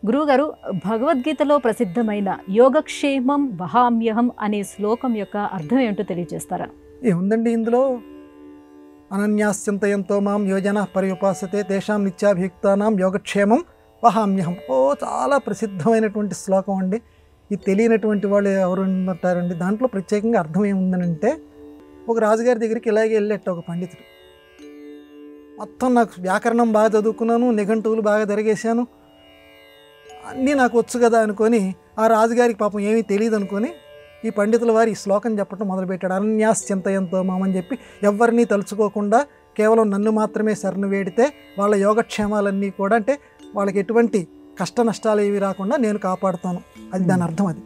గురువుగారు, భగవద్గీతలో ప్రసిద్ధమైన యోగక్షేమం వహామ్యహం అనే శ్లోకం యొక్క అర్థం ఏంటో తెలియజేస్తారా? ఏముందండి ఇందులో? అనన్యాశ్చింతయంతో మాం యోజన పర్యుపాసతే తేషాం నిత్యాభియుక్తానాం యోగక్షేమం వహామ్యహం. చాలా ప్రసిద్ధమైనటువంటి శ్లోకం అండి. ఇది తెలియనటువంటి వాళ్ళు ఎవరు ఉంటారండి? దాంట్లో ప్రత్యేకంగా అర్థం ఏముందనంటే, ఒక రాజుగారి దగ్గరికి ఇలాగే వెళ్ళేట ఒక పండితుడు. మొత్తం నాకు వ్యాకరణం బాగా చదువుకున్నాను, నిఘంటువులు బాగా తిరిగేశాను, అన్నీ నాకు వచ్చు కదా అనుకొని, ఆ రాజుగారికి పాపం ఏమీ తెలియదు అనుకొని ఈ పండితుల వారు ఈ శ్లోకం చెప్పడం మొదలుపెట్టాడు. అనన్యాశ్చింతయంతో మామని చెప్పి, ఎవరిని తలుచుకోకుండా కేవలం నన్ను మాత్రమే శరణు వేడితే వాళ్ళ యోగక్షేమాలన్నీ కూడా, అంటే వాళ్ళకి ఎటువంటి కష్ట నష్టాలు ఏవి రాకుండా నేను కాపాడుతాను. అది దాని అర్థం. అది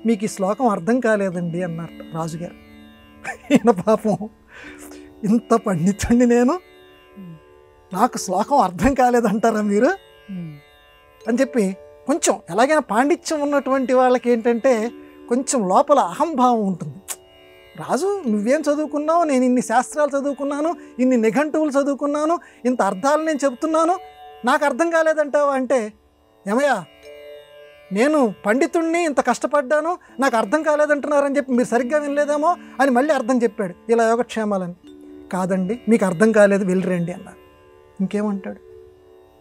మీకు ఈ శ్లోకం అర్థం కాలేదండి అన్నారు రాజుగారు. ఈయన పాపం, ఇంత పండితుడిని నేను, నాకు శ్లోకం అర్థం కాలేదంటారా మీరు అని చెప్పి, కొంచెం ఎలాగైనా పాండిత్యం ఉన్నటువంటి వాళ్ళకి ఏంటంటే కొంచెం లోపల అహంభావం ఉంటుంది. రాజు, నువ్వేం చదువుకున్నావు? నేను ఇన్ని శాస్త్రాలు చదువుకున్నాను, ఇన్ని నిఘంటువులు చదువుకున్నాను, ఇంత అర్థాలు నేను చెప్తున్నాను, నాకు అర్థం కాలేదంటావా అంటే, ఏమయ్యా నేను పండితుడిని, ఇంత కష్టపడ్డాను, నాకు అర్థం కాలేదంటున్నారని చెప్పి మీరు సరిగ్గా వినలేదేమో అని మళ్ళీ అర్థం చెప్పాడు ఇలా యోగక్షేమాలని. కాదండి, మీకు అర్థం కాలేదు, వెళ్ళిరండి అన్నారు. ఇంకేమంటాడు?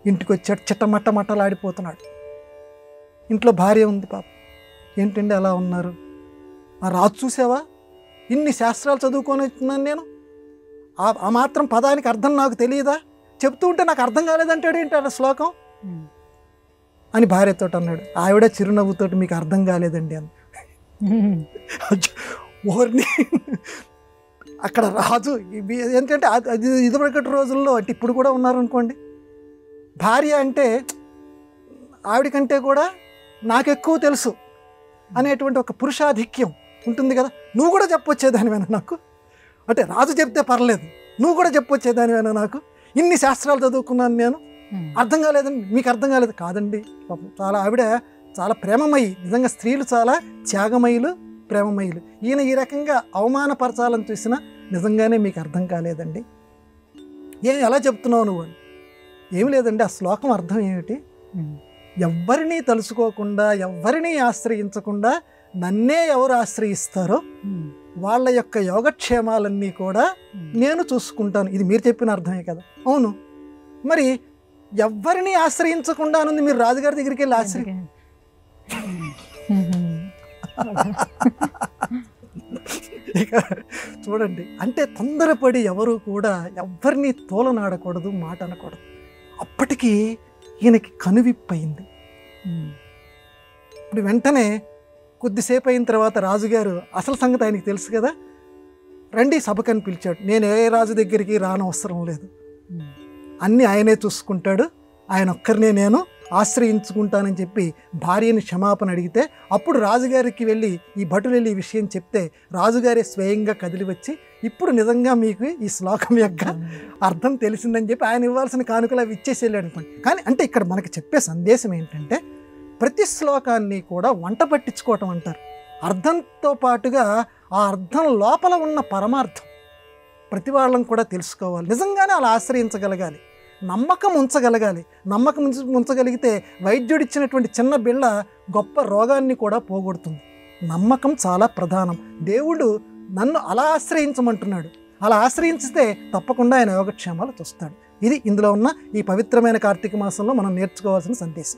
ఇంటికి వచ్చాడు, చిట్టమట్టలాడిపోతున్నాడు. ఇంట్లో భార్య ఉంది. పాప, ఏంటండి అలా ఉన్నారు? ఆ రాజు చూసావా, ఇన్ని శాస్త్రాలు చదువుకొని వచ్చినాను నేను, ఆ మాత్రం పదానికి అర్థం నాకు తెలియదా? చెప్తూ ఉంటే నాకు అర్థం కాలేదంటాడు ఏంటి ఆ శ్లోకం అని భార్యతో అన్నాడు. ఆవిడ చిరునవ్వుతోటి, మీకు అర్థం కాలేదండి అని. ఓర్ని అక్కడ రాజు ఏంటంటే, అది ఇదివరకటి రోజుల్లో, అంటే ఇప్పుడు కూడా ఉన్నారనుకోండి, భార్య అంటే ఆవిడకంటే కూడా నాకు ఎక్కువ తెలుసు అనేటువంటి ఒక పురుషాధిక్యం ఉంటుంది కదా. నువ్వు కూడా చెప్పొచ్చేదానివేనా నాకు? అంటే రాజు చెప్తే పర్లేదు, నువ్వు కూడా చెప్పొచ్చేదానివేనా నాకు? ఇన్ని శాస్త్రాలు చదువుకున్నాను నేను, అర్థం కాలేదండి, మీకు అర్థం కాలేదు. కాదండి, పాపం చాలా ఆవిడ చాలా ప్రేమమయి. నిజంగా స్త్రీలు చాలా త్యాగమయులు, ప్రేమమయులు. ఈయన ఈ రకంగా అవమానపరచాలని చూసినా, నిజంగానే మీకు అర్థం కాలేదండి. ఎలా చెప్తున్నావు నువ్వు అని. ఏమి లేదండి, ఆ శ్లోకం అర్థం ఏమిటి? ఎవ్వరినీ తలుచుకోకుండా, ఎవ్వరినీ ఆశ్రయించకుండా నన్నే ఎవరు ఆశ్రయిస్తారో వాళ్ళ యొక్క యోగక్షేమాలన్నీ కూడా నేను చూసుకుంటాను. ఇది మీరు చెప్పిన అర్థమే కదా? అవును. మరి ఎవ్వరినీ ఆశ్రయించకుండా అనుంది, మీరు రాజుగారి దగ్గరికి వెళ్ళి ఇక చూడండి, అంటే తొందరపడి ఎవరు కూడా ఎవ్వరినీ తోలనాడకూడదు, మాట అనకూడదు. అప్పటికి ఈయనకి కనువిప్పయింది. ఇప్పుడు వెంటనే కొద్దిసేపు అయిన తర్వాత రాజుగారు అసలు సంగతి ఆయనకి తెలుసు కదా, రండి సభకని పిలిచాడు. నేను ఏ రాజు దగ్గరికి రానవసరం లేదు, అన్నీ ఆయనే చూసుకుంటాడు, ఆయన ఒక్కరినే నేను ఆశ్రయించుకుంటానని చెప్పి భార్యని క్షమాపణ అడిగితే, అప్పుడు రాజుగారికి వెళ్ళి ఈ భటులు వెళ్ళి ఈ విషయం చెప్తే, రాజుగారే స్వయంగా కదిలి వచ్చి, ఇప్పుడు నిజంగా మీకు ఈ శ్లోకం యొక్క అర్థం తెలిసిందని చెప్పి ఆయన ఇవ్వాల్సిన కానుకలు అవి ఇచ్చేసి వెళ్ళాడు అనుకోండి. కానీ అంటే ఇక్కడ మనకి చెప్పే సందేశం ఏంటంటే, ప్రతి శ్లోకాన్ని కూడా వంట పట్టించుకోవటం అంటారు. అర్థంతో పాటుగా ఆ అర్థం లోపల ఉన్న పరమార్థం ప్రతి వాళ్ళం కూడా తెలుసుకోవాలి. నిజంగానే అలా ఆశ్రయించగలగాలి, నమ్మకం ఉంచగలగాలి. నమ్మకం ఉంచగలిగితే వైద్యుడిచ్చినటువంటి చిన్న బిళ్ళ గొప్ప రోగాన్ని కూడా పోగొడుతుంది. నమ్మకం చాలా ప్రధానం. దేవుడు నన్ను అలా ఆశ్రయించమంటున్నాడు. అలా ఆశ్రయించితే తప్పకుండా ఆయన యోగక్షేమాలు చూస్తాడు. ఇది ఇందులో ఉన్న ఈ పవిత్రమైన కార్తీక మాసంలో మనం నేర్చుకోవాల్సిన సందేశం.